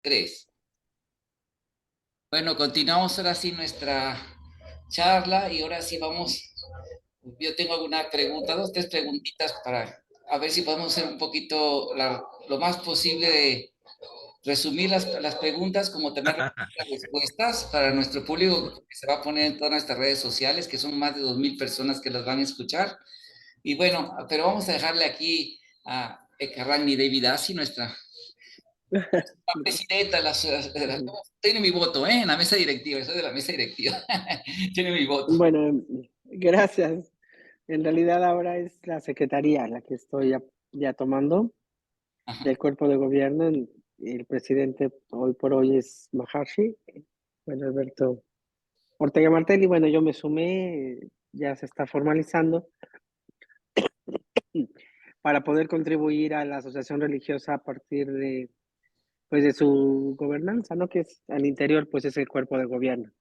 Tres. Bueno, continuamos ahora sí nuestra charla y ahora sí vamos. Yo tengo alguna pregunta, dos, tres preguntitas para a ver si podemos hacer un poquito lo más posible de resumir las preguntas, como también las respuestas para nuestro público que se va a poner en todas nuestras redes sociales, que son más de 2.000 personas que las van a escuchar. Y bueno, pero vamos a dejarle aquí a Ekarrani David Asi, nuestra la presidenta, tiene mi voto, ¿eh? En la mesa directiva, soy de la mesa directiva. Tiene mi voto. Bueno, gracias. En realidad ahora es la secretaría la que estoy ya tomando Ajá. del cuerpo de gobierno. El presidente hoy por hoy es Maharshi, bueno, Alberto Ortega Martel, y bueno, yo me sumé, ya se está formalizando para poder contribuir a la asociación religiosa a partir de, pues, de su gobernanza, ¿no? Que es al interior, pues es el cuerpo de gobierno.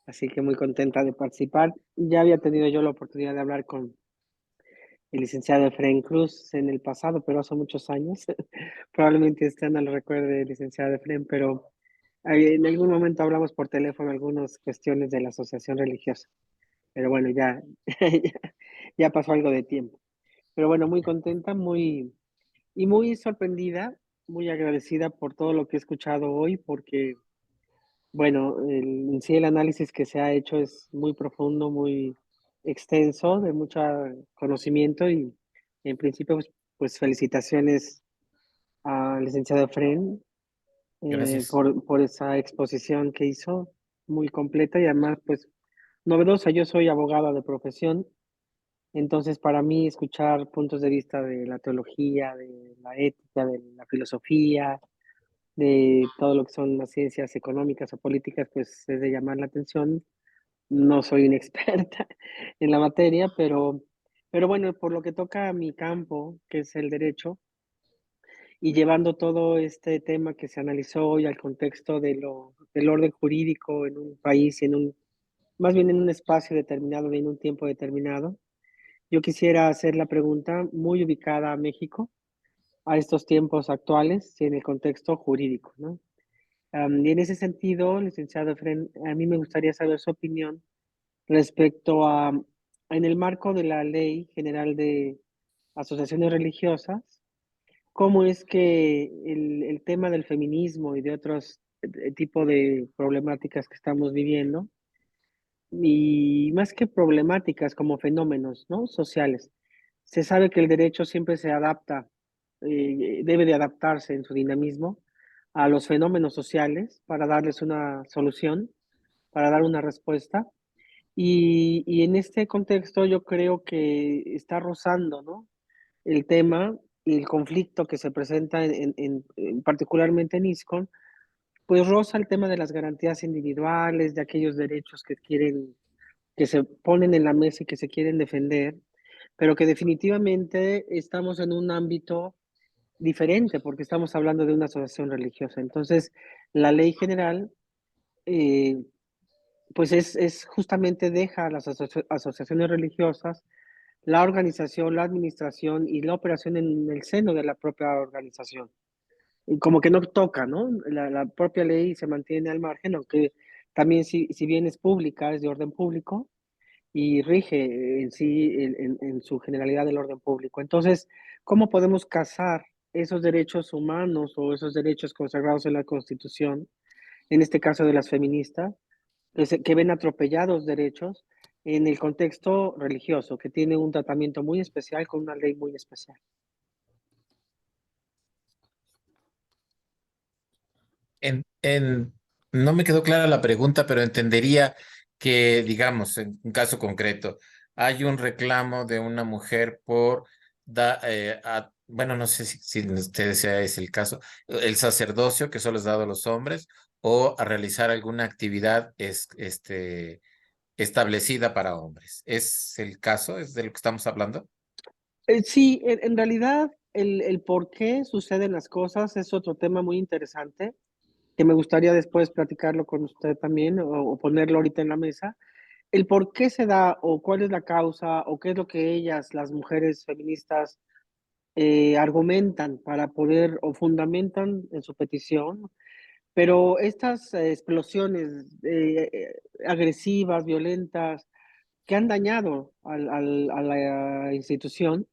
Así que muy contenta de participar. Ya había tenido yo la oportunidad de hablar con el licenciado Efraín Cruz en el pasado, pero hace muchos años. Probablemente usted no lo recuerde, licenciado Efraín, pero en algún momento hablamos por teléfono algunas cuestiones de la asociación religiosa. Pero bueno, ya pasó algo de tiempo. Pero bueno, muy contenta, muy sorprendida, muy agradecida por todo lo que he escuchado hoy, porque, bueno, en sí el análisis que se ha hecho es muy profundo, muy extenso, de mucho conocimiento y en principio, pues felicitaciones al licenciado Fren Gracias. por esa exposición que hizo, muy completa y además, pues novedosa. Yo soy abogada de profesión, entonces para mí escuchar puntos de vista de la teología, de la ética, de la filosofía, de todo lo que son las ciencias económicas o políticas, pues es de llamar la atención. No soy una experta en la materia, pero bueno, por lo que toca a mi campo, que es el derecho, y llevando todo este tema que se analizó hoy al contexto del orden jurídico en un país y más bien en un espacio determinado y en un tiempo determinado, yo quisiera hacer la pregunta muy ubicada a México, a estos tiempos actuales y en el contexto jurídico, ¿no? Y en ese sentido, licenciado Efren, a mí me gustaría saber su opinión respecto en el marco de la Ley General de Asociaciones Religiosas, cómo es que el tema del feminismo y de otros tipo de problemáticas que estamos viviendo, y más que problemáticas como fenómenos, ¿no? Sociales. Se sabe que el derecho siempre se adapta, debe de adaptarse en su dinamismo a los fenómenos sociales para darles una solución, para dar una respuesta. Y en este contexto yo creo que está rozando, ¿no? El tema y el conflicto que se presenta particularmente en ISKCON, pues roza el tema de las garantías individuales, de aquellos derechos que se ponen en la mesa y que se quieren defender, pero que definitivamente estamos en un ámbito diferente, porque estamos hablando de una asociación religiosa. Entonces, la ley general, eh, pues es justamente deja a las asociaciones religiosas la organización, la administración y la operación en el seno de la propia organización. Y como que no toca, ¿no? La propia ley se mantiene al margen, aunque también si bien es pública, es de orden público, y rige en sí, en su generalidad el orden público. Entonces, ¿cómo podemos casar esos derechos humanos o esos derechos consagrados en la Constitución, en este caso de las feministas, que ven atropellados derechos en el contexto religioso, que tiene un tratamiento muy especial con una ley muy especial? En, no me quedó clara la pregunta, pero entendería que, digamos, en un caso concreto, hay un reclamo de una mujer por, bueno, no sé si ustedes sea ese el caso, el sacerdocio que solo es dado a los hombres o a realizar alguna actividad establecida para hombres. ¿Es el caso? ¿Es de lo que estamos hablando? Sí, en realidad el por qué suceden las cosas es otro tema muy interesante, que me gustaría después platicarlo con usted también o ponerlo ahorita en la mesa. El por qué se da o cuál es la causa o qué es lo que ellas, las mujeres feministas, argumentan para poder o fundamentan en su petición pero estas explosiones agresivas, violentas, que han dañado a la institución,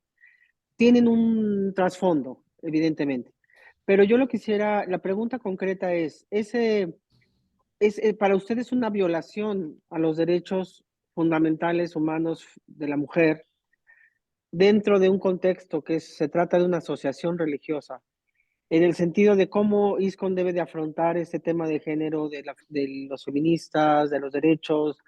tienen un trasfondo, evidentemente. Pero yo lo quisiera, la pregunta concreta ¿para ustedes una violación a los derechos fundamentales humanos de la mujer dentro de un contexto que se trata de una asociación religiosa? En el sentido de cómo ISKCON debe de afrontar este tema de género, de los feministas, de los derechos,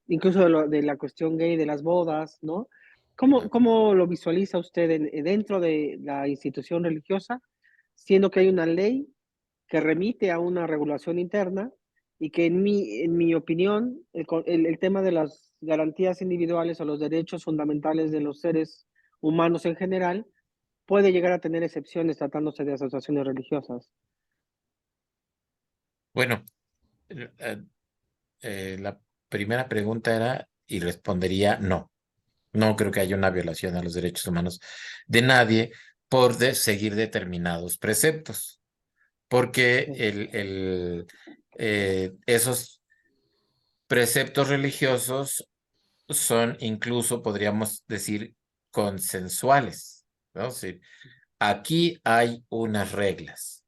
incluso de la cuestión gay, de las bodas, ¿no? ¿Cómo lo visualiza usted dentro de la institución religiosa, siendo que hay una ley que remite a una regulación interna y que en mi opinión, el tema de las garantías individuales o los derechos fundamentales de los seres humanos en general puede llegar a tener excepciones tratándose de asociaciones religiosas? Bueno, la primera pregunta era y respondería no. No creo que haya una violación a los derechos humanos de nadie por seguir determinados preceptos, porque esos preceptos religiosos son incluso, podríamos decir, consensuales, ¿no? Sí. Aquí hay unas reglas.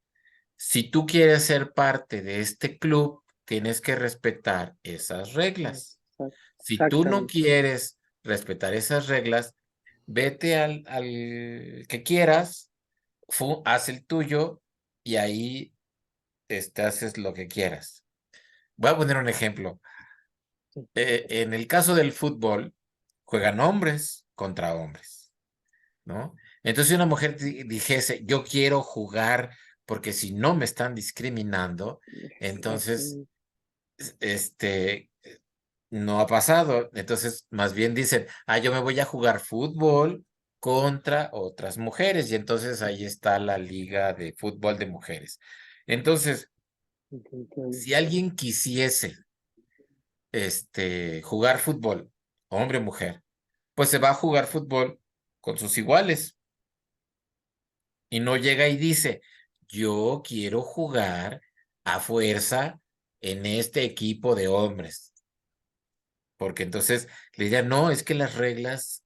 Si tú quieres ser parte de este club, tienes que respetar esas reglas. Si tú no Exactamente. quieres respetar esas reglas, vete al que quieras, haz el tuyo y ahí haces lo que quieras. Voy a poner un ejemplo. Sí, En el caso del fútbol, juegan hombres contra hombres, ¿no? Entonces, si una mujer dijese, yo quiero jugar porque si no me están discriminando, entonces, exactamente. este, no ha pasado. Entonces, más bien dicen, yo me voy a jugar fútbol contra otras mujeres y entonces ahí está la liga de fútbol de mujeres. Entonces, si Definitivamente. alguien quisiese jugar fútbol, hombre o mujer, pues se va a jugar fútbol con sus iguales y no llega y dice, yo quiero jugar a fuerza en este equipo de hombres, porque entonces le diría, no, es que las reglas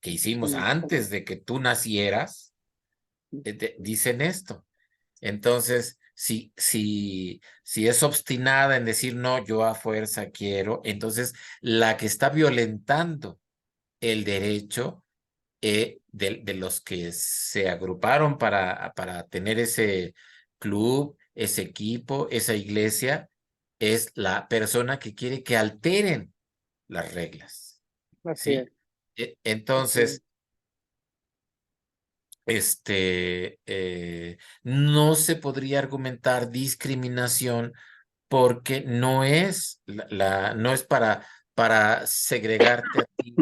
que hicimos Son antes de que tú nacieras dicen esto. Entonces, si es obstinada en decir, no, yo a fuerza quiero, entonces la que está violentando el derecho de los que se agruparon para tener ese club, ese equipo, esa iglesia, es la persona que quiere que alteren las reglas, así es, ¿sí? así es. Entonces, no se podría argumentar discriminación porque no es no es para segregarte a ti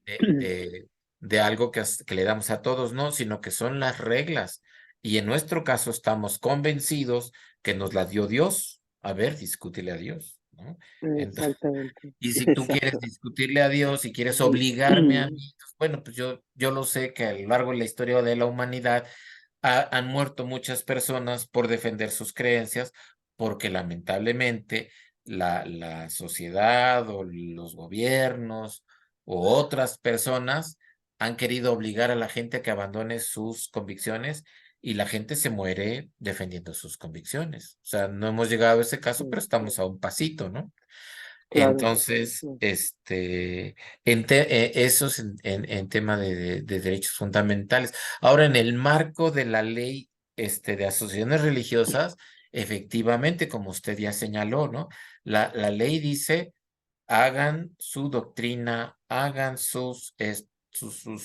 de, de, de algo que le damos a todos, no, sino que son las reglas. Y en nuestro caso estamos convencidos que nos las dio Dios. A ver, discútele a Dios, ¿no? Entonces, Exactamente. y si tú quieres Exacto. discutirle a Dios y quieres obligarme a mí, pues, bueno, pues yo lo sé que a lo largo de la historia de la humanidad han muerto muchas personas por defender sus creencias, porque lamentablemente la sociedad o los gobiernos o otras personas han querido obligar a la gente a que abandone sus convicciones y la gente se muere defendiendo sus convicciones. O sea, no hemos llegado a ese caso, pero Sí, estamos a un pasito, ¿no? claro. Entonces, No, eso es en tema de derechos fundamentales. Ahora, en el marco de la ley de asociaciones religiosas, efectivamente, como usted ya señaló, ¿no? La ley dice, hagan su doctrina, hagan sus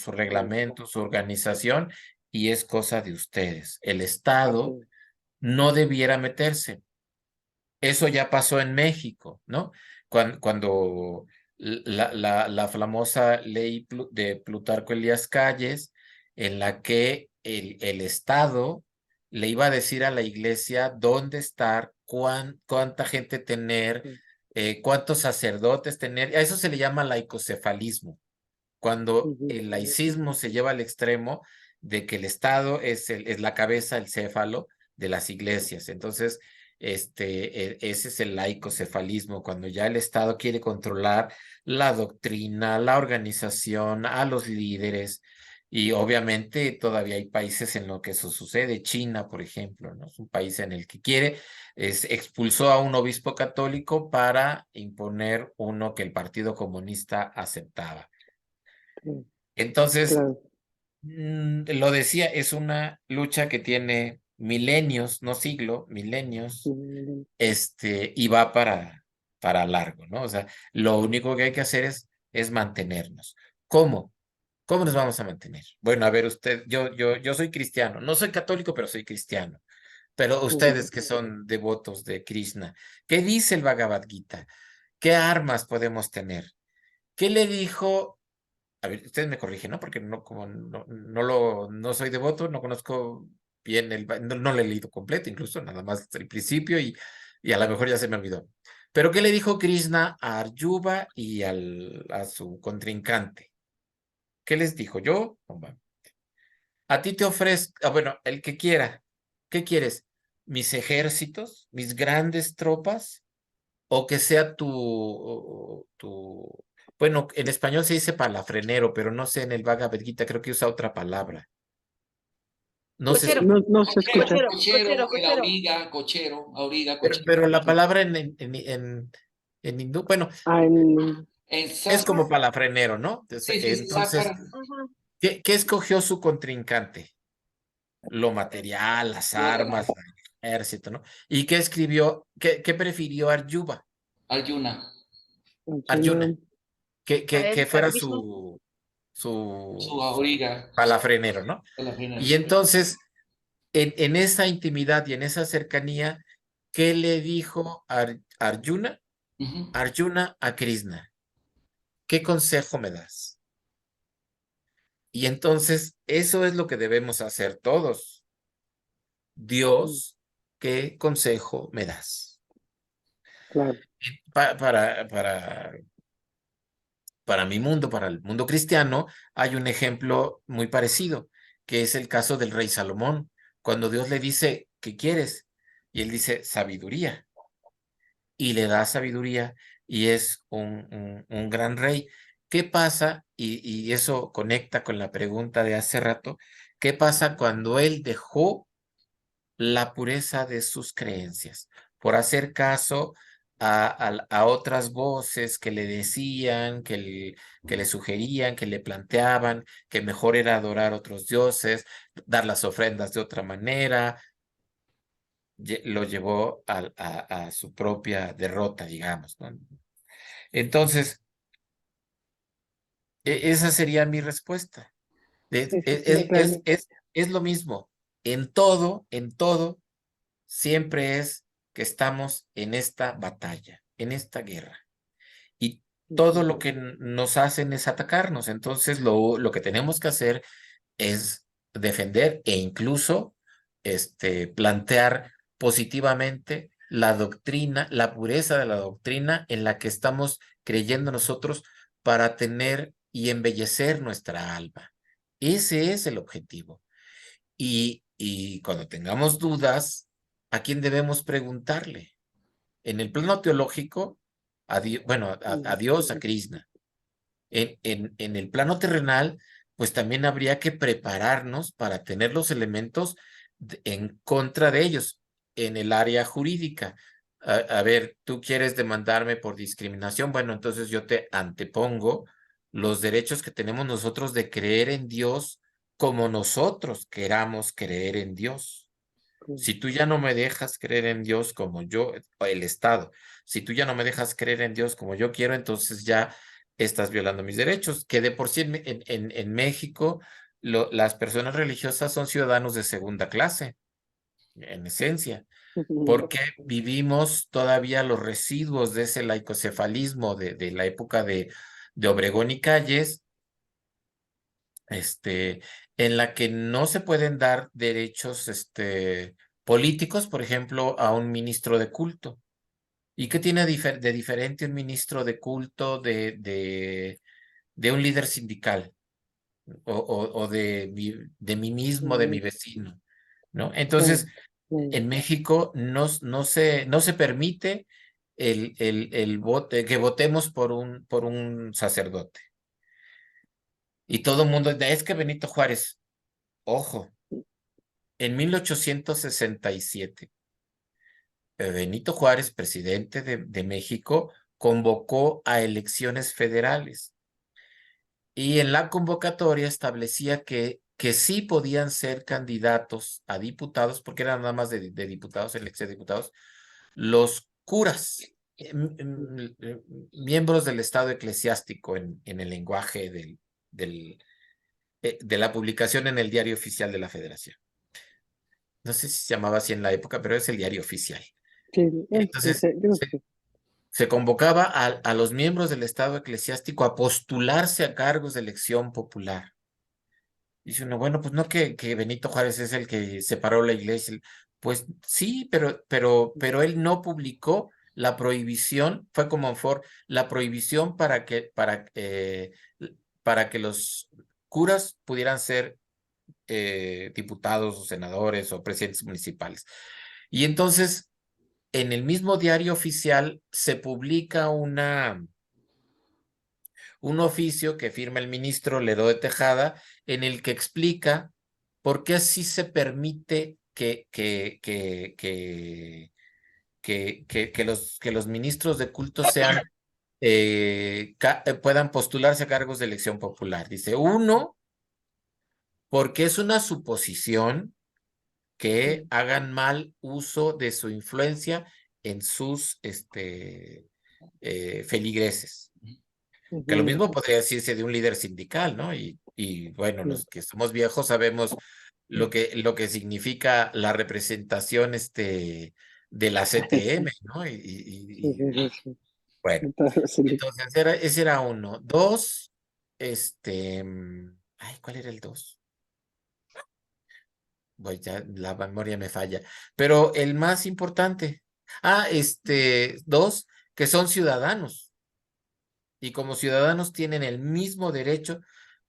reglamentos, su organización, y es cosa de ustedes. El así Estado es. no debiera meterse. Eso ya pasó en México, ¿no? Cuando la famosa ley de Plutarco Elías Calles, en la que el Estado le iba a decir a la iglesia dónde estar, cuánta gente tener, Sí. cuántos sacerdotes tener. A eso se le llama laicocefalismo, cuando Ujú. el laicismo se lleva al extremo de que el Estado es la cabeza, el céfalo de las iglesias. Entonces, ese es el laicocefalismo, cuando ya el Estado quiere controlar la doctrina, la organización, a los líderes. Y obviamente todavía hay países en los que eso sucede. China, por ejemplo, ¿no? Es un país en el que expulsó a un obispo católico para imponer uno que el Partido Comunista aceptaba. Sí, Entonces, claro. lo decía, es una lucha que tiene milenios, no siglo, milenios, Mm, y va para largo, ¿no? O sea, lo único que hay que hacer es mantenernos. ¿Cómo? ¿Cómo nos vamos a mantener? Bueno, a ver, yo soy cristiano, no soy católico, pero soy cristiano. Pero ujú. ustedes que son devotos de Krishna, ¿qué dice el Bhagavad Gita? ¿Qué armas podemos tener? ¿Qué le dijo? A ver, ustedes me corrigen, ¿no? Porque no, como no soy devoto, no conozco bien no lo he leído completo, incluso nada más el principio y a lo mejor ya se me olvidó. Pero ¿qué le dijo Krishna a Arjuva y a su contrincante? ¿Qué les dijo? A ti te ofrezco, bueno, el que quiera, ¿qué quieres? ¿Mis ejércitos, mis grandes tropas? ¿O que sea bueno, en español se dice palafrenero, pero no sé, en el Bhagavad Gita creo que usa otra palabra. No sé, Cochero, No se Cochero, escucha. cochero, el cochero. auriga, cochero. pero la palabra en hindú, bueno, Ah, En es sánscrito, como palafrenero, ¿no? sí, sí, sí, Entonces, sácar, Ajá. ¿qué escogió su contrincante? Lo material, las lo demás. armas, el ejército, ¿no? ¿Y qué escribió? ¿Qué prefirió Arjuva? Arjuna, Arjuna, A que él, fuera mismo. su su auriga, palafrenero, ¿no? de la primera. Y entonces, en esa intimidad y en esa cercanía, ¿qué le dijo Arjuna? Ujú. Arjuna a Krishna, ¿qué consejo me das? Y entonces, eso es lo que debemos hacer todos. Dios, ¿qué consejo me das? claro. Pa- para, para, para mi mundo, para el mundo cristiano, hay un ejemplo muy parecido, que es el caso del rey Salomón, cuando Dios le dice, ¿qué quieres? Y él dice, sabiduría. Y le da sabiduría y es un gran rey. ¿Qué pasa? Y eso conecta con la pregunta de hace rato, ¿qué pasa cuando él dejó la pureza de sus creencias por hacer caso a otras voces que le decían, que le sugerían, que le planteaban que mejor era adorar otros dioses, dar las ofrendas de otra manera? Lo llevó a su propia derrota, digamos, ¿no? Entonces, esa sería mi respuesta. Sí, sí, sí, claro. Es lo mismo. En todo, siempre es que estamos en esta batalla, en esta guerra. Y todo Ujú. lo que nos hacen es atacarnos. Entonces, lo que tenemos que hacer es defender e incluso plantear positivamente la doctrina, la pureza de la doctrina en la que estamos creyendo nosotros para tener y embellecer nuestra alma. Ese es el objetivo. Y cuando tengamos dudas, ¿a quién debemos preguntarle? En el plano teológico, bueno, a Dios, a Krishna. En el plano terrenal, pues también habría que prepararnos para tener los elementos en contra de ellos. En el área jurídica, a ver, tú quieres demandarme por discriminación, bueno, entonces yo te antepongo los derechos que tenemos nosotros de creer en Dios como nosotros queramos creer en Dios. Si tú ya no me dejas creer en Dios como yo, el Estado, si tú ya no me dejas creer en Dios como yo quiero, entonces ya estás violando mis derechos, que de por sí en México las personas religiosas son ciudadanos de segunda clase, en esencia, porque vivimos todavía los residuos de ese laicocefalismo de la época de Obregón y Calles, este, en la que no se pueden dar derechos, políticos, por ejemplo, a un ministro de culto. ¿Y qué tiene de diferente un ministro de culto de un líder sindical o de mí mismo, de mi vecino? ¿No? Entonces, Claro. En México no se permite el vote, que votemos por un sacerdote. Y todo el mundo, es que Benito Juárez, ojo, en 1867, Benito Juárez, presidente de México, convocó a elecciones federales y en la convocatoria establecía que sí podían ser candidatos a diputados, porque eran nada más de diputados, elección de diputados, los curas, miembros del Estado eclesiástico en el lenguaje de la publicación en el Diario Oficial de la Federación. No sé si se llamaba así en la época, pero es el Diario Oficial. Sí, Entonces, creo que sí. se convocaba a los miembros del Estado eclesiástico a postularse a cargos de elección popular. Dice uno, bueno, pues no que Benito Juárez es el que separó la iglesia. Pues sí, pero él no publicó la prohibición, fue como la prohibición para que los curas pudieran ser diputados o senadores o presidentes municipales. Y entonces, en el mismo Diario Oficial se publica un oficio que firma el ministro Lerdo de Tejada, en el que explica por qué así se permite que los ministros de culto puedan postularse a cargos de elección popular. Dice, uno, porque es una suposición que hagan mal uso de su influencia en sus feligreses. Que lo mismo podría decirse de un líder sindical, ¿no? Y bueno, los que somos viejos sabemos lo que significa la representación de la CTM, ¿no? Bueno, entonces ese era uno. Dos, ay, ¿cuál era el dos? Pues ya la memoria me falla. Pero el más importante, dos, que son ciudadanos. Y como ciudadanos tienen el mismo derecho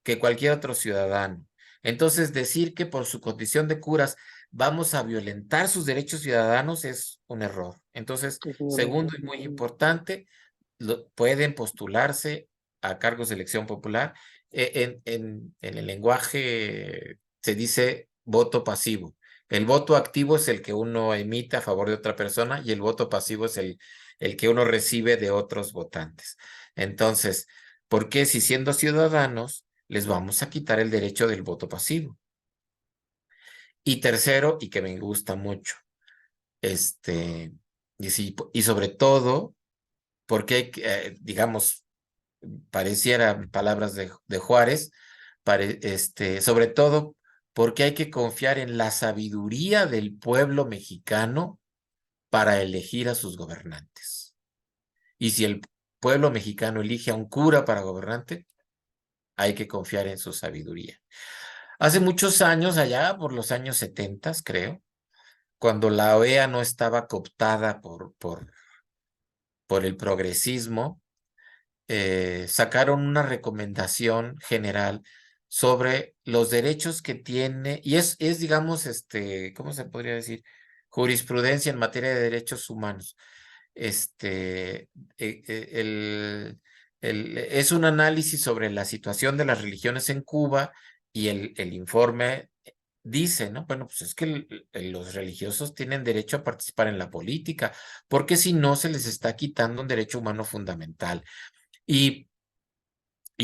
que cualquier otro ciudadano. Entonces, decir que por su condición de curas vamos a violentar sus derechos ciudadanos es un error. Entonces, segundo y muy importante, pueden postularse a cargos de elección popular. En el lenguaje se dice voto pasivo. El voto activo es el que uno emite a favor de otra persona y el voto pasivo es el que uno recibe de otros votantes. Entonces, ¿por qué si siendo ciudadanos les vamos a quitar el derecho del voto pasivo? Y tercero, y que me gusta mucho, y sobre todo, porque hay, digamos, pareciera palabras de Juárez, sobre todo porque hay que confiar en la sabiduría del pueblo mexicano para elegir a sus gobernantes. Y si el pueblo mexicano elige a un cura para gobernante, hay que confiar en su sabiduría. Hace muchos años, allá por los años 70, creo, cuando la OEA no estaba cooptada por el progresismo, sacaron una recomendación general sobre los derechos que tiene, y es digamos, ¿cómo se podría decir? Jurisprudencia en materia de derechos humanos. Es un análisis sobre la situación de las religiones en Cuba y el informe dice, ¿no? Bueno, pues es que los religiosos tienen derecho a participar en la política, porque si no se les está quitando un derecho humano fundamental. Y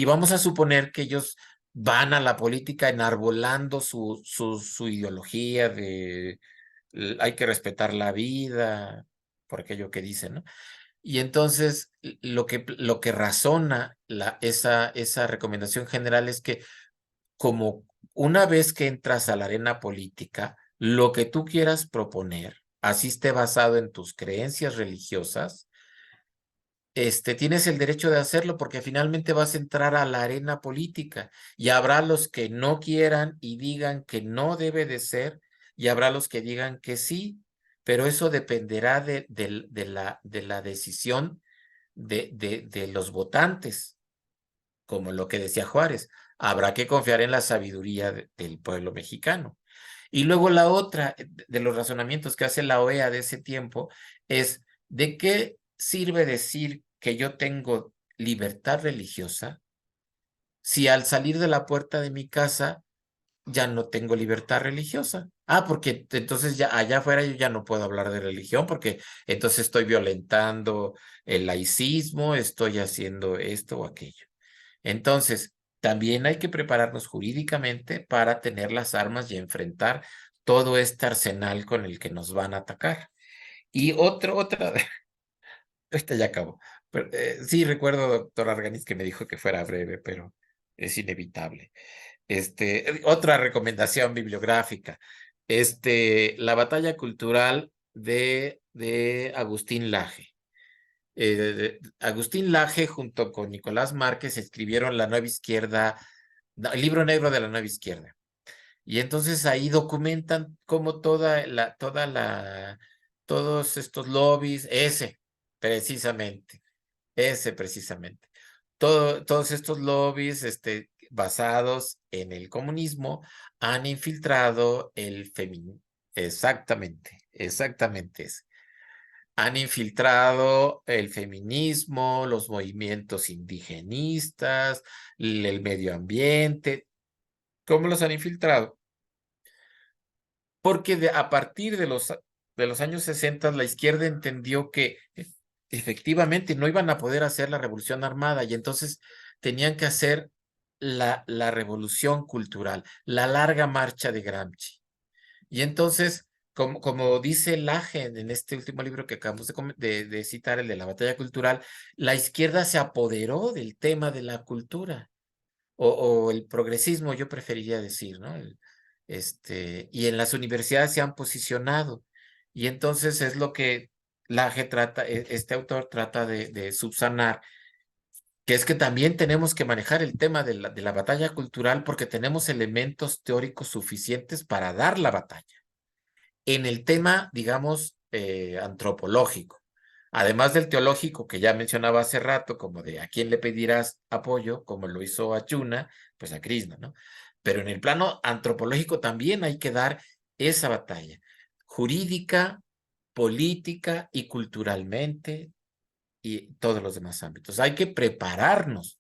vamos a suponer que ellos van a la política enarbolando su ideología de hay que respetar la vida, por aquello que dicen, ¿no? Y entonces lo que razona esa recomendación general es que como una vez que entras a la arena política, lo que tú quieras proponer, así esté basado en tus creencias religiosas, tienes el derecho de hacerlo porque finalmente vas a entrar a la arena política y habrá los que no quieran y digan que no debe de ser y habrá los que digan que sí, pero eso dependerá de la decisión de los votantes, como lo que decía Juárez. Habrá que confiar en la sabiduría del pueblo mexicano. Y luego la otra de los razonamientos que hace la OEA de ese tiempo es, ¿de qué sirve decir que yo tengo libertad religiosa si al salir de la puerta de mi casa ya no tengo libertad religiosa? Ah, porque entonces ya allá afuera yo ya no puedo hablar de religión porque entonces estoy violentando el laicismo, estoy haciendo esto o aquello. Entonces, también hay que prepararnos jurídicamente para tener las armas y enfrentar todo este arsenal con el que nos van a atacar. Y otra, esta ya acabó. Pero, sí, recuerdo, doctor Arganis, que me dijo que fuera breve, pero es inevitable. Otra recomendación bibliográfica. La batalla cultural de Agustín Laje. Agustín Laje junto con Nicolás Márquez escribieron La Nueva Izquierda, el libro negro de la Nueva Izquierda. Y entonces ahí documentan cómo todos estos lobbies, precisamente, todos estos lobbies, basados en el comunismo, han infiltrado el feminismo. Exactamente ese. Han infiltrado el feminismo, los movimientos indigenistas, el medio ambiente. ¿Cómo los han infiltrado? Porque a partir de los años 60 la izquierda entendió que efectivamente no iban a poder hacer la revolución armada y entonces tenían que hacer la revolución cultural, la larga marcha de Gramsci. Y entonces, como dice Laje en este último libro que acabamos de citar, el de la batalla cultural, la izquierda se apoderó del tema de la cultura, o el progresismo, yo preferiría decir, ¿no? Y en las universidades se han posicionado. Y entonces es lo que Laje trata, este autor trata de subsanar, que es que también tenemos que manejar el tema de la batalla cultural porque tenemos elementos teóricos suficientes para dar la batalla en el tema, digamos, antropológico. Además del teológico que ya mencionaba hace rato, como de a quién le pedirás apoyo, como lo hizo Achuna, pues a Krishna, ¿no? Pero en el plano antropológico también hay que dar esa batalla jurídica, política y culturalmente y todos los demás ámbitos. Hay que prepararnos.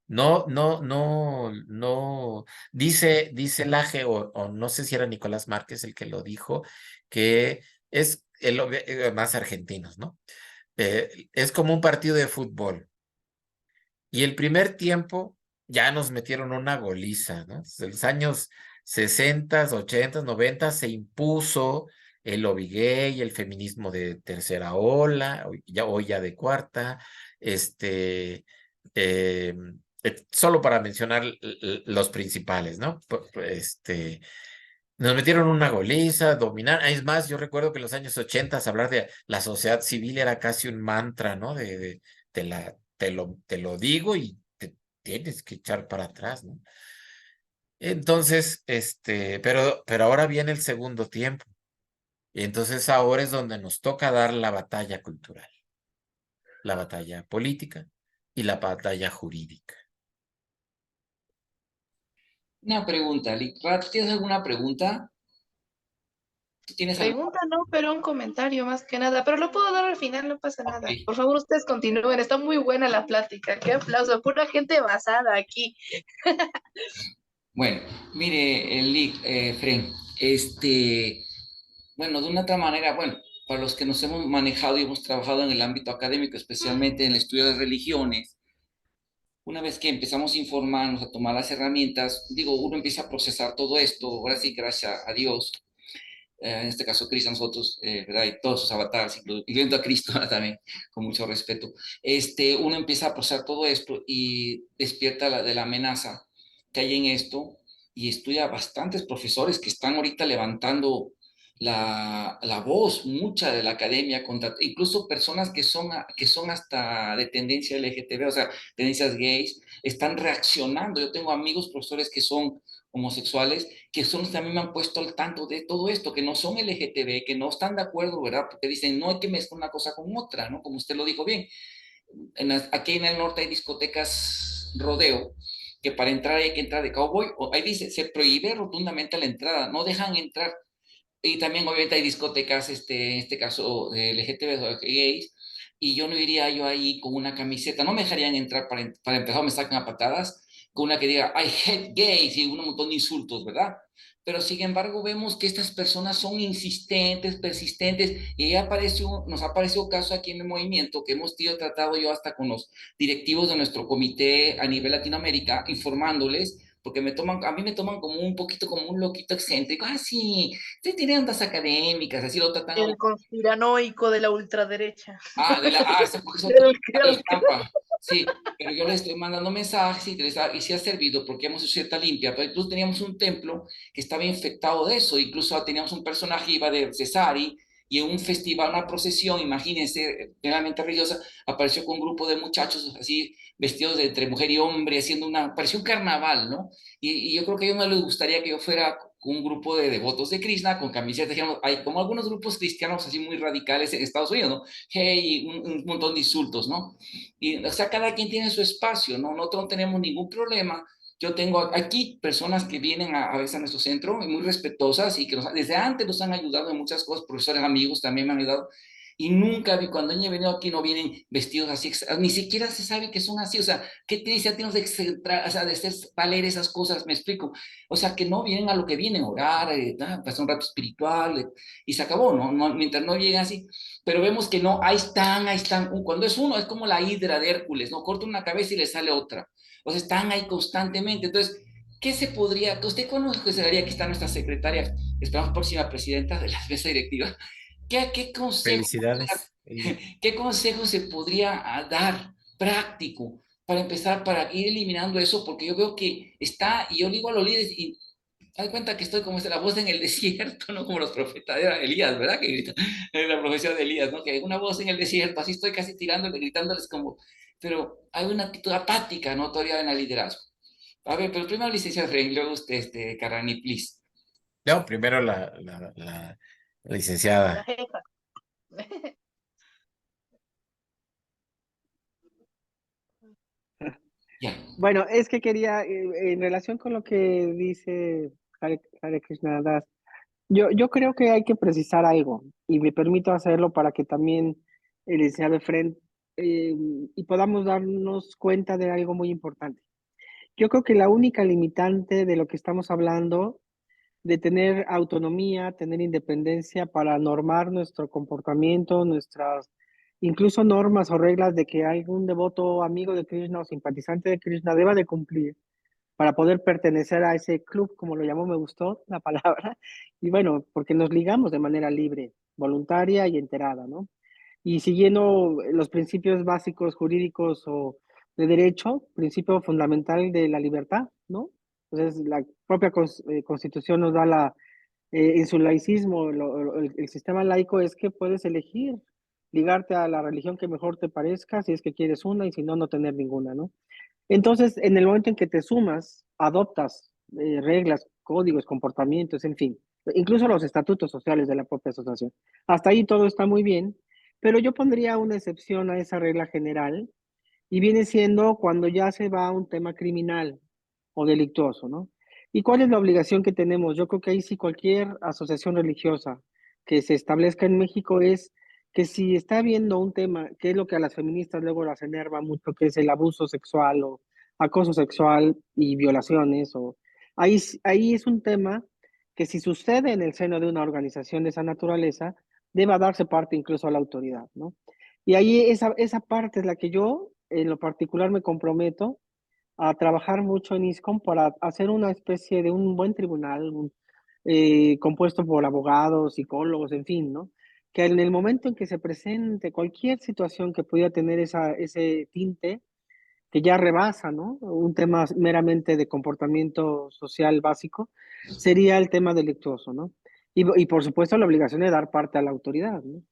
No. Dice Laje, o no sé si era Nicolás Márquez el que lo dijo, que es más argentinos, ¿no? Es como un partido de fútbol. Y el primer tiempo ya nos metieron una goliza, ¿no? Desde los años 60, 80, 90 se impuso el lobby gay, el feminismo de tercera ola, hoy ya de cuarta, eh, solo para mencionar los principales, ¿no? Nos metieron una goliza, dominar. Es más, yo recuerdo que en los años 80 hablar de la sociedad civil era casi un mantra, ¿no? Te lo digo y te tienes que echar para atrás, ¿no? Entonces, pero ahora viene el segundo tiempo. Y entonces ahora es donde nos toca dar la batalla cultural, la batalla política y la batalla jurídica. Una pregunta, Rat, ¿tienes alguna pregunta? ¿Tú tienes algo? Pregunta no, pero un comentario más que nada. Pero lo puedo dar al final, no pasa Ok. nada. Por favor, ustedes continúen. Está muy buena la plática. Qué aplauso. Pura gente basada aquí. Bueno, mire, Fren, bueno, de una otra manera, bueno, para los que nos hemos manejado y hemos trabajado en el ámbito académico, especialmente en el estudio de religiones, una vez que empezamos a informarnos, a tomar las herramientas, digo, uno empieza a procesar todo esto, ahora sí, gracias a Dios, en este caso Cristo, a nosotros, ¿verdad? Y todos sus avatares, incluyendo a Cristo también, con mucho respeto, uno empieza a procesar todo esto y despierta de la amenaza que hay en esto y estudia bastantes profesores que están ahorita levantando la voz, mucha de la academia, contra, incluso personas que son hasta de tendencia LGTB, o sea, tendencias gays, están reaccionando. Yo tengo amigos profesores que son homosexuales, que son los que también me han puesto al tanto de todo esto, que no son LGTB, que no están de acuerdo, ¿verdad? Porque dicen, no hay que mezclar una cosa con otra, ¿no? Como usted lo dijo bien. Aquí en el norte hay discotecas rodeo, que para entrar hay que entrar de cowboy, o ahí dice, se prohíbe rotundamente la entrada, no dejan entrar. Y también obviamente hay discotecas, en este caso de LGTB o gays, y yo no iría yo ahí con una camiseta, no me dejarían entrar para empezar, me sacan a patadas, con una que diga, I hate gays, y un montón de insultos, ¿verdad? Pero sin embargo vemos que estas personas son insistentes, persistentes, y ya nos ha aparecido caso aquí en el movimiento que hemos tratado yo hasta con los directivos de nuestro comité a nivel Latinoamérica, informándoles, porque a mí me toman como un poquito como un loquito excéntrico, sí, usted tiene ondas académicas, así lo tratan a El conspiranoico de la ultraderecha. porque eso El les trampa. Sí, pero yo les estoy mandando mensajes y sí ha servido porque hemos hecho cierta limpia. Pero incluso teníamos un templo que estaba infectado de eso. Incluso teníamos un personaje, iba de Cesari, y en un festival, una procesión, imagínense, realmente religiosa, apareció con un grupo de muchachos así, vestidos de entre mujer y hombre, pareció un carnaval, ¿no? Y yo creo que a ellos no les gustaría que yo fuera un grupo de devotos de Krishna con camisetas, digamos, hay como algunos grupos cristianos así muy radicales en Estados Unidos, ¿no? Hey, un montón de insultos, ¿no? Y, o sea, cada quien tiene su espacio, ¿no? Nosotros no tenemos ningún problema. Yo tengo aquí personas que vienen a veces a nuestro centro y muy respetuosas y que desde antes nos han ayudado en muchas cosas, profesores, amigos también me han ayudado. Y nunca vi, cuando han venido aquí, no vienen vestidos así, ni siquiera se sabe que son así, o sea, ¿qué tenemos de, o sea, de hacer valer esas cosas? Me explico. O sea, que no vienen a lo que vienen, orar, pasar un rato espiritual, y se acabó, ¿no? Mientras no lleguen así. Pero vemos que no, ahí están. Cuando es uno, es como la hidra de Hércules, ¿no? Corta una cabeza y le sale otra. O sea, están ahí constantemente. Entonces, ¿qué se podría, usted consideraría que está nuestra secretaria, esperamos próxima presidenta de la mesa directiva? ¿Qué consejo, Felicidades. qué consejo se podría dar práctico para empezar, para ir eliminando eso? Porque yo veo que está, y yo digo a los líderes, y haz cuenta que estoy como la voz en el desierto, ¿no? Como los profetas de Elías, ¿verdad? Que grita, la profecía de Elías, ¿no? Que hay una voz en el desierto, así estoy casi tirándole, gritándoles como, pero hay una actitud apática, ¿no? Todavía en el liderazgo. A ver, pero primero licenciado Efraín, luego usted, Carrani, please. No, primero la La licenciada. jefa. Ya. Bueno, es que quería, en relación con lo que dice Hare Krishna Das, yo creo que hay que precisar algo y me permito hacerlo para que también el licenciado Efren y podamos darnos cuenta de algo muy importante. Yo creo que la única limitante de lo que estamos hablando, de tener autonomía, tener independencia para normar nuestro comportamiento, nuestras incluso normas o reglas de que algún devoto amigo de Krishna o simpatizante de Krishna deba de cumplir para poder pertenecer a ese club, como lo llamó, me gustó la palabra, y bueno, porque nos ligamos de manera libre, voluntaria y enterada, ¿no? Y siguiendo los principios básicos jurídicos o de derecho, principio fundamental de la libertad, ¿no? Entonces, la propia Constitución nos da en su laicismo, el sistema laico es que puedes elegir ligarte a la religión que mejor te parezca, si es que quieres una, y si no, no tener ninguna, ¿no? Entonces, en el momento en que te sumas, adoptas reglas, códigos, comportamientos, en fin, incluso los estatutos sociales de la propia asociación. Hasta ahí todo está muy bien, pero yo pondría una excepción a esa regla general y viene siendo cuando ya se va a un tema criminal o delictuoso, ¿no? ¿Y cuál es la obligación que tenemos? Yo creo que ahí sí cualquier asociación religiosa que se establezca en México es que si está viendo un tema, que es lo que a las feministas luego las enerva mucho, que es el abuso sexual o acoso sexual y violaciones, ahí es un tema que si sucede en el seno de una organización de esa naturaleza, deba darse parte incluso a la autoridad, ¿no? Y ahí esa parte es la que yo, en lo particular, me comprometo a trabajar mucho en ISCOM para hacer una especie de un buen tribunal, compuesto por abogados, psicólogos, en fin, ¿no? Que en el momento en que se presente cualquier situación que pudiera tener ese tinte, que ya rebasa, ¿no? Un tema meramente de comportamiento social básico, sería el tema delictuoso, ¿no? Y por supuesto la obligación de dar parte a la autoridad, ¿no?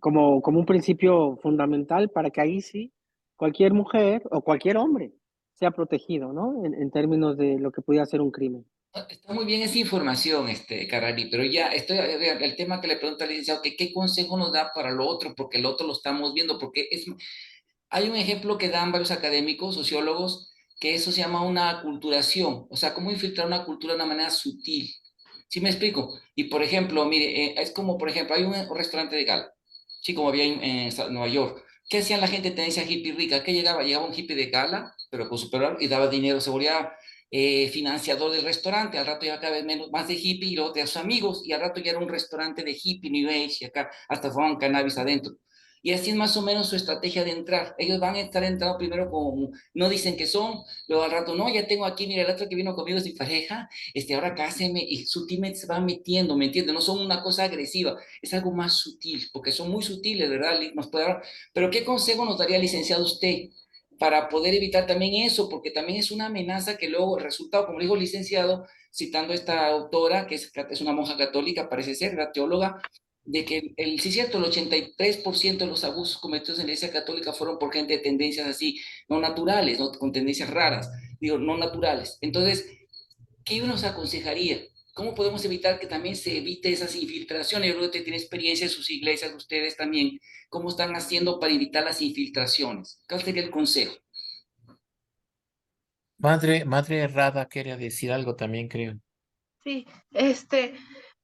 Como un principio fundamental para que ahí sí cualquier mujer o cualquier hombre sea protegido, ¿no? En términos de lo que pudiera ser un crimen. Está muy bien esa información, Carrani, pero ya el tema que le pregunto al licenciado, que qué consejo nos da para lo otro, porque el otro lo estamos viendo, porque hay un ejemplo que dan varios académicos, sociólogos, que eso se llama una aculturación, o sea, cómo infiltrar una cultura de una manera sutil. ¿Sí me explico? Y por ejemplo, mire, es como, por ejemplo, hay un restaurante de gala, sí, como había en Nueva York. ¿Qué hacían la gente de tendencia hippie rica? ¿Qué llegaba? Llegaba un hippie de gala, pero con superior, y daba dinero, se volvía financiador del restaurante. Al rato ya cada vez menos, más de hippie y luego de sus amigos, y al rato ya era un restaurante de hippie, New Age, y acá hasta fumaban cannabis adentro. Y así es más o menos su estrategia de entrar. Ellos van a estar entrando primero como, no dicen que son, luego al rato, no, ya tengo aquí, mira, el otro que vino conmigo es mi pareja, ahora cáseme, y sutilmente se van metiendo, ¿me entiendes? No son una cosa agresiva, es algo más sutil, porque son muy sutiles, ¿verdad? Nos puede dar, pero ¿qué consejo nos daría, licenciado, usted para poder evitar también eso? Porque también es una amenaza que luego, el resultado, como dijo el licenciado, citando a esta autora, que es una monja católica, parece ser, la teóloga, de que sí es cierto, el 83% de los abusos cometidos en la Iglesia Católica fueron por gente de tendencias así, no naturales, ¿no? Con tendencias raras, digo, no naturales. Entonces, ¿qué nos aconsejaría? ¿Cómo podemos evitar que también se evite esas infiltraciones? Yo creo que usted tiene experiencia en sus iglesias, ustedes también. ¿Cómo están haciendo para evitar las infiltraciones? ¿Cuál sería el consejo? Madre Errada quería decir algo también, creo. Sí,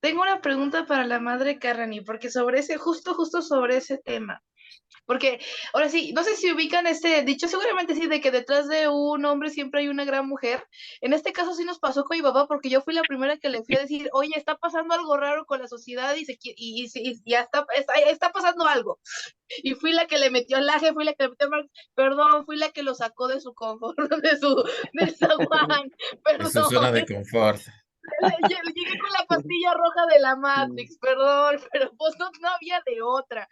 tengo una pregunta para la madre Carrani, porque sobre ese, justo sobre ese tema. Porque ahora sí, no sé si ubican este dicho, seguramente sí, de que detrás de un hombre siempre hay una gran mujer. En este caso sí nos pasó con mi papá, porque yo fui la primera que le fui a decir, oye, está pasando algo raro con la sociedad y ya está pasando algo. Y fui la que le metió el laje, fui la que le metió el perdón, fui la que lo sacó de su confort, de su zaguán, De su zona perdón. de confort. Llegué con la pastilla roja de la Matrix, perdón, pero pues no había de otra.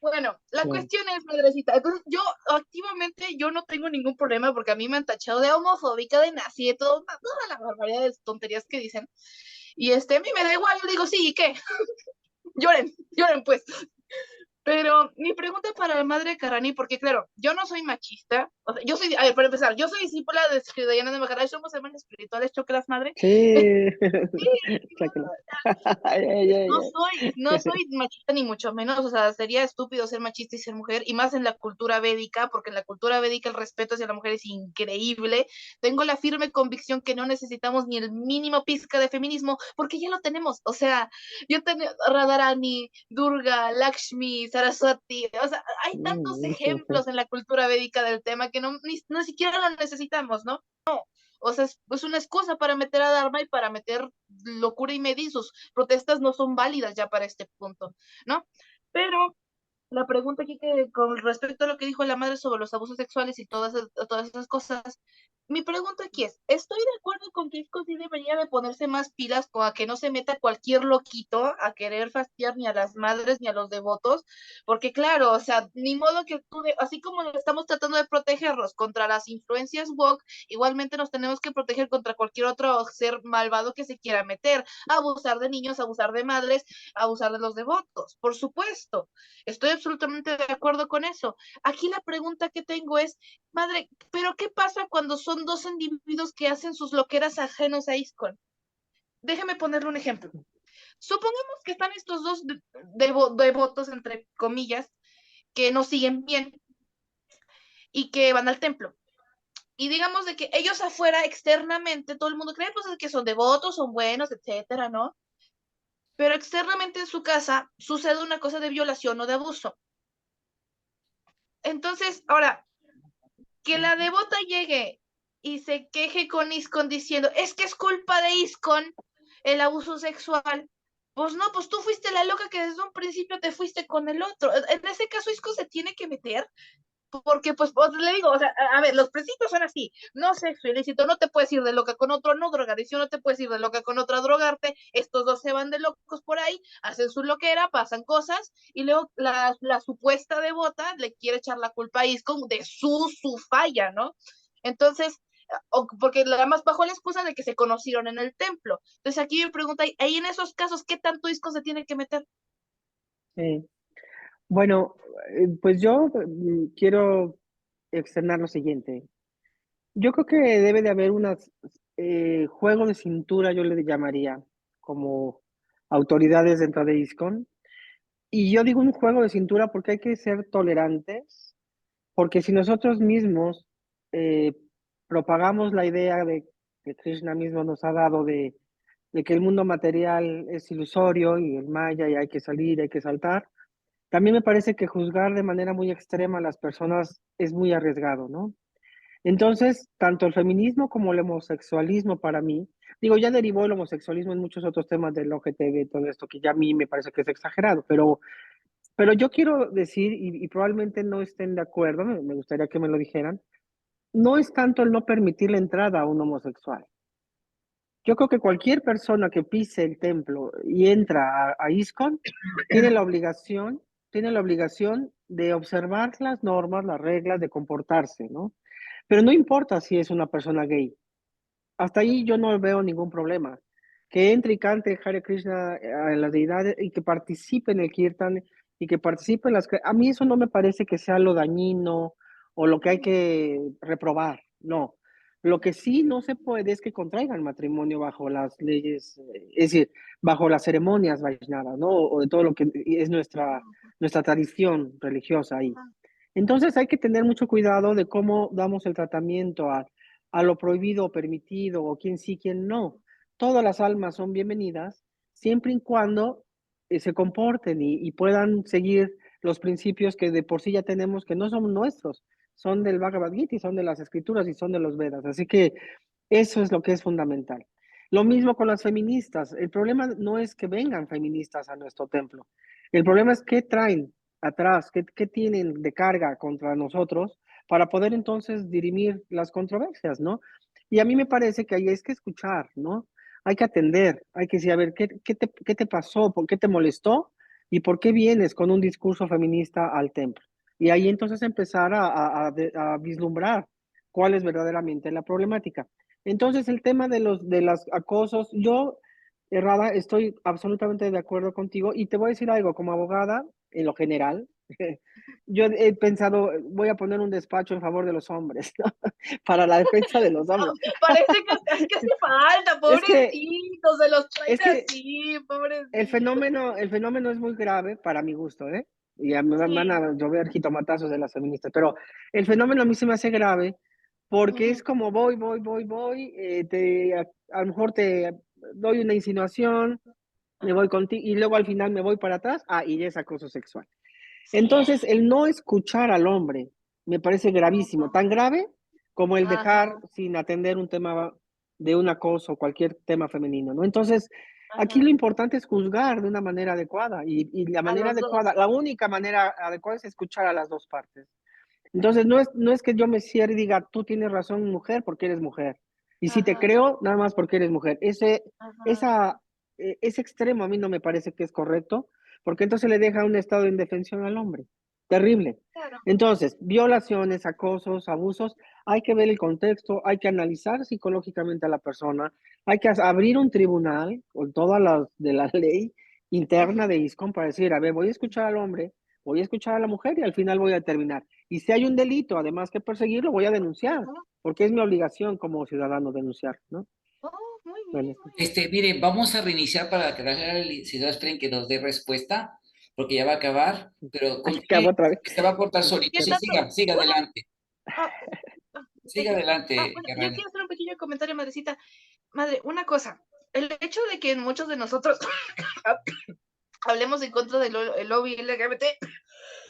Bueno, la Sí. cuestión es, madrecita, entonces yo activamente yo no tengo ningún problema porque a mí me han tachado de homofóbica, de nazi, de todo, todas las barbaridades, tonterías que dicen. Y a mí me da igual, yo digo, sí, ¿y qué? Lloren, lloren pues. Pero mi pregunta para la madre de Carrani, porque claro, yo no soy machista, o sea, yo soy, a ver, para empezar, yo soy discípula de Diana de Maharaj, somos hermanas espirituales, choque madre. Sí. Sí, Sáquenlo. Ay, ay, ay, ay. no soy machista ni mucho menos, o sea, sería estúpido ser machista y ser mujer, y más en la cultura védica, porque en la cultura védica el respeto hacia la mujer es increíble. Tengo la firme convicción que no necesitamos ni el mínimo pizca de feminismo, porque ya lo tenemos. O sea, yo tengo Radharani, Durga, Lakshmi, Saraswati, o sea, hay tantos ejemplos en la cultura védica del tema que ni siquiera lo necesitamos, ¿no? O sea, es una excusa para meter a Dharma y para meter locura y media, y sus protestas no son válidas ya para este punto, ¿no? Pero la pregunta aquí que con respecto a lo que dijo la madre sobre los abusos sexuales y todas esas cosas, mi pregunta aquí es, estoy de acuerdo con que ISCO sí debería de ponerse más pilas con a que no se meta cualquier loquito a querer fastidiar ni a las madres ni a los devotos, porque claro, o sea, ni modo que así como estamos tratando de protegerlos contra las influencias woke, igualmente nos tenemos que proteger contra cualquier otro ser malvado que se quiera meter, abusar de niños, abusar de madres, abusar de los devotos, por supuesto. Estoy absolutamente de acuerdo con eso. Aquí la pregunta que tengo es, madre, ¿pero qué pasa cuando son dos individuos que hacen sus loqueras ajenos a ISKCON? Déjeme ponerle un ejemplo. Supongamos que están estos dos devotos, entre comillas, que no siguen bien y que van al templo. Y digamos de que ellos afuera, externamente, todo el mundo cree pues, que son devotos, son buenos, etcétera, ¿no? Pero externamente en su casa sucede una cosa de violación o de abuso. Entonces, ahora, que la devota llegue y se queje con ISKCON diciendo, es que es culpa de ISKCON el abuso sexual. Pues no, pues tú fuiste la loca que desde un principio te fuiste con el otro. En ese caso, ISKCON se tiene que meter, porque pues le digo, o sea, a ver, los principios son así, no sexo ilícito, no te puedes ir de loca con otro, no drogadicción, no te puedes ir de loca con otro a drogarte, estos dos se van de locos por ahí, hacen su loquera, pasan cosas, y luego la supuesta devota le quiere echar la culpa a ISKCON de su falla, ¿no? Entonces, porque además bajo la excusa de que se conocieron en el templo. Entonces aquí me pregunta, ahí en esos casos, ¿qué tanto ISKCON se tiene que meter? Sí. Bueno, pues yo quiero externar lo siguiente. Yo creo que debe de haber unas juego de cintura, yo le llamaría, como autoridades dentro de ISKCON. Y yo digo un juego de cintura porque hay que ser tolerantes, porque si nosotros mismos propagamos la idea de que Krishna mismo nos ha dado de que el mundo material es ilusorio y el maya y hay que salir, hay que saltar, también me parece que juzgar de manera muy extrema a las personas es muy arriesgado, ¿no? Entonces, tanto el feminismo como el homosexualismo para mí, digo, ya derivó el homosexualismo en muchos otros temas del LGTB, todo esto que ya a mí me parece que es exagerado, pero yo quiero decir, y probablemente no estén de acuerdo, me gustaría que me lo dijeran, no es tanto el no permitir la entrada a un homosexual. Yo creo que cualquier persona que pise el templo y entra a ISKCON tiene tiene la obligación de observar las normas, las reglas, de comportarse, ¿no? Pero no importa si es una persona gay. Hasta ahí yo no veo ningún problema. Que entre y cante Hare Krishna a la deidad y que participe en el kirtan y que participe en las... A mí eso no me parece que sea lo dañino o lo que hay que reprobar, no. Lo que sí no se puede es que contraigan matrimonio bajo las leyes, es decir, bajo las ceremonias Vaishnavas, ¿no? O de todo lo que es nuestra tradición religiosa ahí. Entonces hay que tener mucho cuidado de cómo damos el tratamiento a lo prohibido o permitido, o quién sí, quién no. Todas las almas son bienvenidas, siempre y cuando se comporten y puedan seguir los principios que de por sí ya tenemos, que no son nuestros, son del Bhagavad Gita y son de las escrituras y son de los Vedas. Así que eso es lo que es fundamental. Lo mismo con las feministas. El problema no es que vengan feministas a nuestro templo. El problema es qué traen atrás, qué tienen de carga contra nosotros para poder entonces dirimir las controversias, ¿no? Y a mí me parece que ahí es que escuchar, ¿no? Hay que atender, hay que decir, a ver, qué te pasó? ¿Por qué te molestó? ¿Y por qué vienes con un discurso feminista al templo? Y ahí entonces empezar a vislumbrar cuál es verdaderamente la problemática. Entonces, el tema de los acosos, yo, Errada, estoy absolutamente de acuerdo contigo y te voy a decir algo, como abogada, en lo general, yo he pensado, voy a poner un despacho en favor de los hombres, ¿no? Para la defensa de los hombres. Parece que es que hace falta, Es que- pobrecitos, se los traen es que así, pobrecitos. el fenómeno es muy grave para mi gusto, ¿eh? Y me Sí. van a llover jitomatazos de las feministas, pero el fenómeno a mí se me hace grave porque es como voy, a lo mejor te doy una insinuación, me voy contigo y luego al final me voy para atrás, y ya es acoso sexual. Entonces, el no escuchar al hombre me parece gravísimo, tan grave como el dejar sin atender un tema de un acoso, cualquier tema femenino, ¿no? Entonces, aquí lo importante es juzgar de una manera adecuada y la manera adecuada, la única manera adecuada es escuchar a las dos partes. Entonces, no es que yo me cierre y diga, tú tienes razón, mujer, porque eres mujer. Y si te creo, nada más porque eres mujer. Ese extremo a mí no me parece que es correcto, porque entonces le deja un estado de indefensión al hombre. Terrible. Claro. Entonces, violaciones, acosos, abusos, hay que ver el contexto, hay que analizar psicológicamente a la persona, hay que abrir un tribunal con todas las de la ley interna de ISCOM para decir, a ver, voy a escuchar al hombre, voy a escuchar a la mujer y al final voy a determinar. Y si hay un delito, además que perseguirlo, voy a denunciar, porque es mi obligación como ciudadano denunciar, ¿no? Muy bien, Bueno, muy bien. Mire, vamos a reiniciar para que la licenciada Spring que nos dé respuesta, porque ya va a acabar, pero acabo otra vez. se va a cortar solito. ¿Qué Sí, tanto? siga adelante. Ah, Siga adelante, bueno, yo Rani. quiero hacer un pequeño comentario, madrecita. Madre, una cosa, el hecho de que muchos de nosotros hablemos en contra del lobby LGBT